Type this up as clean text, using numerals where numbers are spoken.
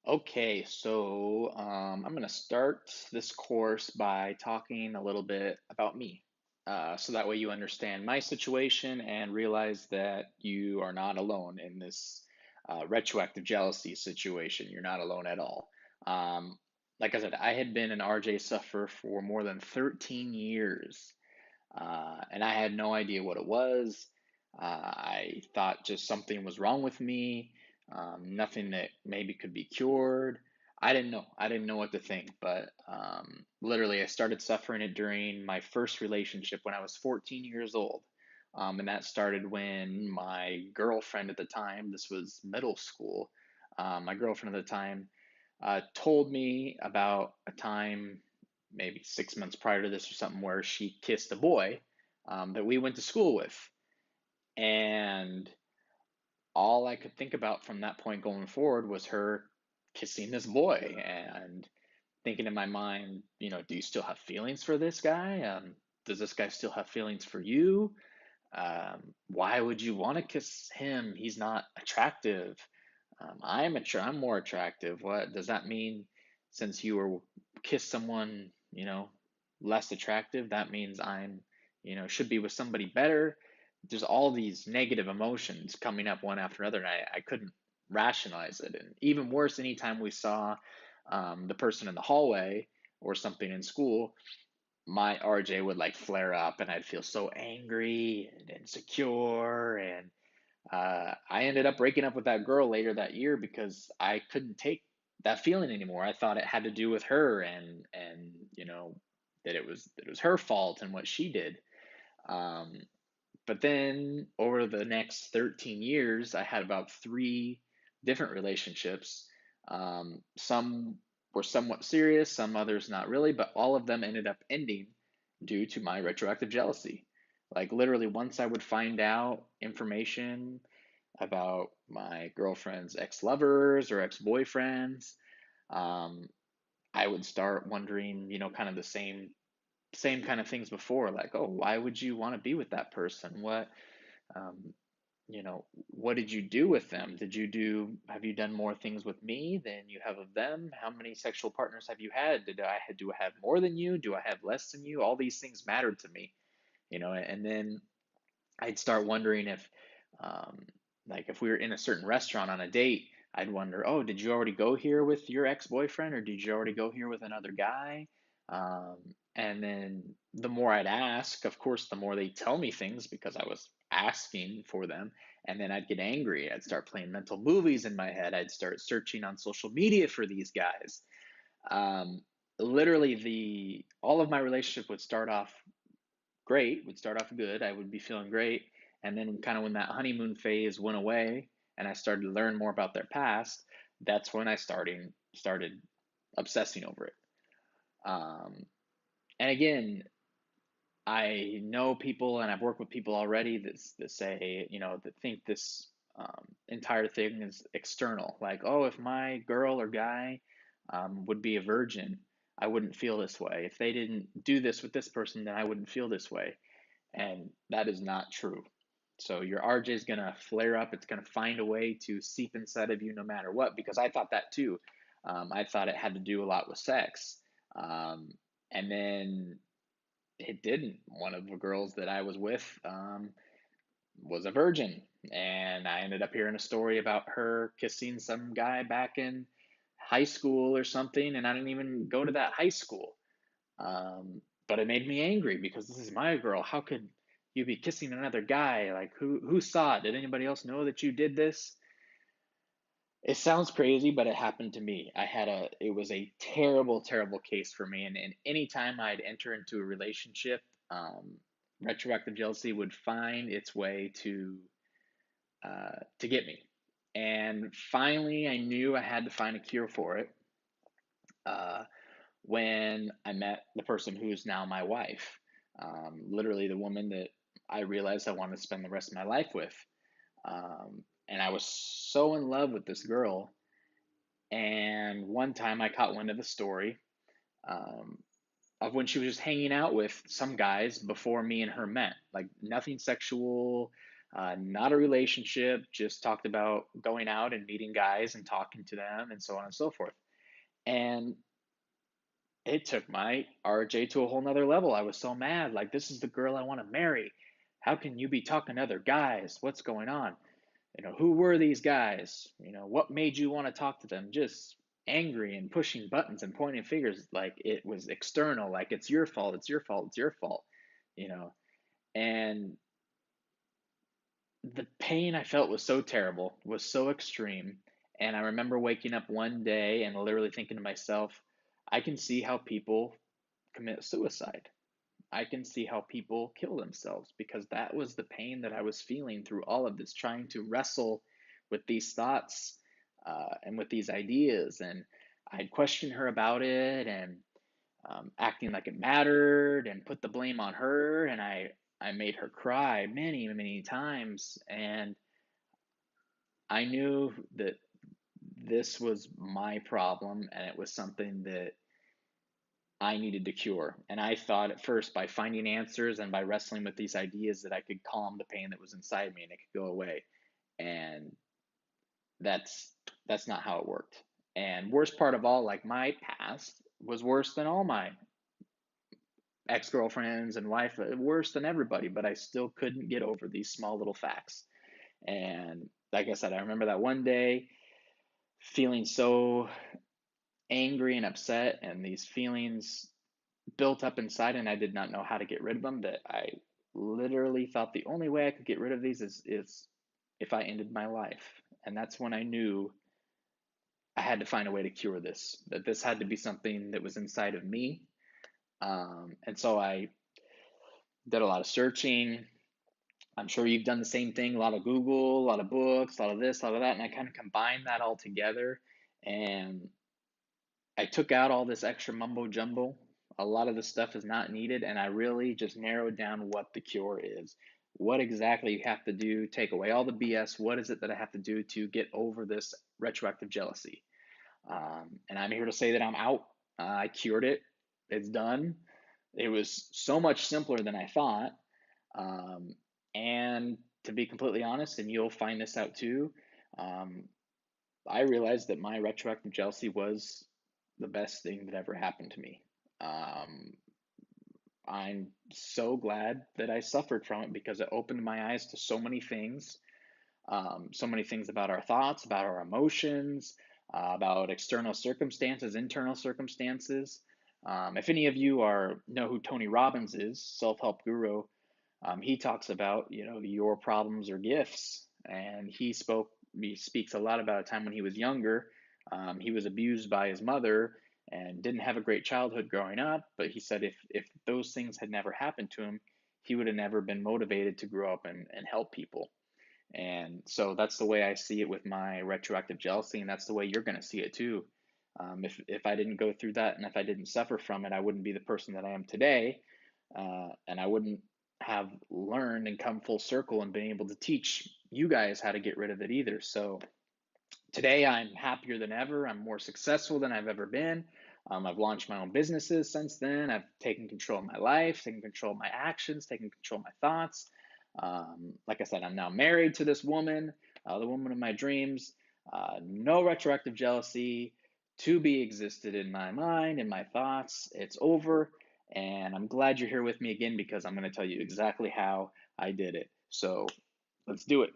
Okay, so I'm going to start this course by talking a little bit about me. So that way you understand my situation and realize that you are not alone in this retroactive jealousy situation. You're not alone at all. Um, like I said, I had been an RJ sufferer for more than 13 years, and I had no idea what it was. I thought just something was wrong with me, nothing that maybe could be cured. I didn't know. I didn't know what to think, but literally, I started suffering it during my first relationship when I was 14 years old. And that started when my girlfriend at the time, this was middle school, my girlfriend at the time told me about a time, maybe 6 months prior to this or something, where she kissed a boy that we went to school with. And all I could think about from that point going forward was her kissing this boy and thinking in my mind, do you still have feelings for this guy? Does this guy still have feelings for you? Why would you want to kiss him? He's not attractive. I'm more attractive. What does that mean? Since you were kiss someone, less attractive, that means should be with somebody better. There's all these negative emotions coming up one after another, and I couldn't rationalize it. And even worse, anytime we saw the person in the hallway or something in school, my RJ would like flare up, and I'd feel so angry and insecure, and I ended up breaking up with that girl later that year because I couldn't take that feeling anymore. I thought it had to do with her and that it was her fault and what she did. Um, but then over the next 13 years, I had about three different relationships. Some were somewhat serious, some others not really, but all of them ended up ending due to my retroactive jealousy. Like literally, once I would find out information about my girlfriend's ex-lovers or ex-boyfriends, um, I would start wondering, kind of the same kind of things before, like, oh, why would you want to be with that person? Um, what did you do with them? Have you done more things with me than you have of them? How many sexual partners have you had? Do I have more than you? Do I have less than you? All these things mattered to me, and then I'd start wondering if, um, like, if we were in a certain restaurant on a date, I'd wonder, oh, did you already go here with your ex-boyfriend, or did you already go here with another guy? And then the more I'd ask, of course, the more they tell me things because I was asking for them. And then I'd get angry. I'd start playing mental movies in my head. I'd start searching on social media for these guys. Um, Literally, the all of my relationship would start off great, would start off good. I would be feeling great. And then kind of when that honeymoon phase went away and I started to learn more about their past, that's when I started obsessing over it. Um, and again, I know people and I've worked with people already that say, that think this entire thing is external. Like, oh, if my girl or guy would be a virgin, I wouldn't feel this way. If they didn't do this with this person, then I wouldn't feel this way. And that is not true. So your RJ is going to flare up. It's going to find a way to seep inside of you no matter what, because I thought that too. I thought it had to do a lot with sex. And then it didn't. One of the girls that I was with was a virgin. And I ended up hearing a story about her kissing some guy back in high school or something. And I didn't even go to that high school. But it made me angry because this is my girl. How could you be kissing another guy? Like who saw it? Did anybody else know that you did this? It sounds crazy, but it happened to me. It was a terrible, terrible case for me. And anytime I'd enter into a relationship, retroactive jealousy would find its way to get me. And finally, I knew I had to find a cure for it. Uh, when I met the person who is now my wife. Literally, the woman that I realized I wanted to spend the rest of my life with. And I was so in love with this girl. And one time I caught wind of a story um, of when she was just hanging out with some guys before me and her met. Like nothing sexual, not a relationship, just talked about going out and meeting guys and talking to them and so on and so forth. And it took my RJ to a whole nother level. I was so mad. Like, this is the girl I want to marry. How can you be talking to other guys? What's going on? Who were these guys? What made you want to talk to them? Just angry and pushing buttons and pointing fingers like it was external, like it's your fault, it's your fault, it's your fault, you know. And the pain I felt was so terrible, was so extreme. And I remember waking up one day and literally thinking to myself, I can see how people commit suicide. I can see how people kill themselves because that was the pain that I was feeling through all of this, trying to wrestle with these thoughts and with these ideas. And I'd question her about it and acting like it mattered and put the blame on her. And I made her cry many, many times. And I knew that this was my problem and it was something that I needed to cure. And I thought at first by finding answers and by wrestling with these ideas that I could calm the pain that was inside me and it could go away. And that's that's not how it worked. And worst part of all, like my past was worse than all my ex-girlfriends and wife, worse than everybody, but I still couldn't get over these small little facts. And like I said, I remember that one day feeling so angry and upset and these feelings built up inside and I did not know how to get rid of them, that I literally thought the only way I could get rid of these is if I ended my life. And that's when I knew I had to find a way to cure this, that this had to be something that was inside of me. And so I did a lot of searching. I'm sure you've done the same thing, a lot of Google, a lot of books, a lot of this, a lot of that. And I kind of combined that all together. And I took out all this extra mumbo jumbo. A lot of the stuff is not needed, and I really just narrowed down what the cure is. What exactly you have to do, take away all the BS. What is it that I have to do to get over this retroactive jealousy? And I'm here to say that I'm out. I cured it. It's done. It was so much simpler than I thought. Um, and to be completely honest, and you'll find this out too, um, I realized that my retroactive jealousy was the best thing that ever happened to me. Um, I'm so glad that I suffered from it because it opened my eyes to so many things about our thoughts, about our emotions, about external circumstances, internal circumstances. If any of you know who Tony Robbins is, self-help guru, he talks about, your problems are gifts, and he speaks a lot about a time when he was younger. He was abused by his mother and didn't have a great childhood growing up. But he said if those things had never happened to him, he would have never been motivated to grow up and help people. And so that's the way I see it with my retroactive jealousy, and that's the way you're going to see it too. If I didn't go through that and if I didn't suffer from it, I wouldn't be the person that I am today, and I wouldn't have learned and come full circle and been able to teach you guys how to get rid of it either. So today I'm happier than ever. I'm more successful than I've ever been. I've launched my own businesses since then. I've taken control of my life, taken control of my actions, taken control of my thoughts. Like I said, I'm now married to this woman, the woman of my dreams. No retroactive jealousy to be existed in my mind, in my thoughts. It's over. And I'm glad you're here with me again because I'm going to tell you exactly how I did it. So let's do it.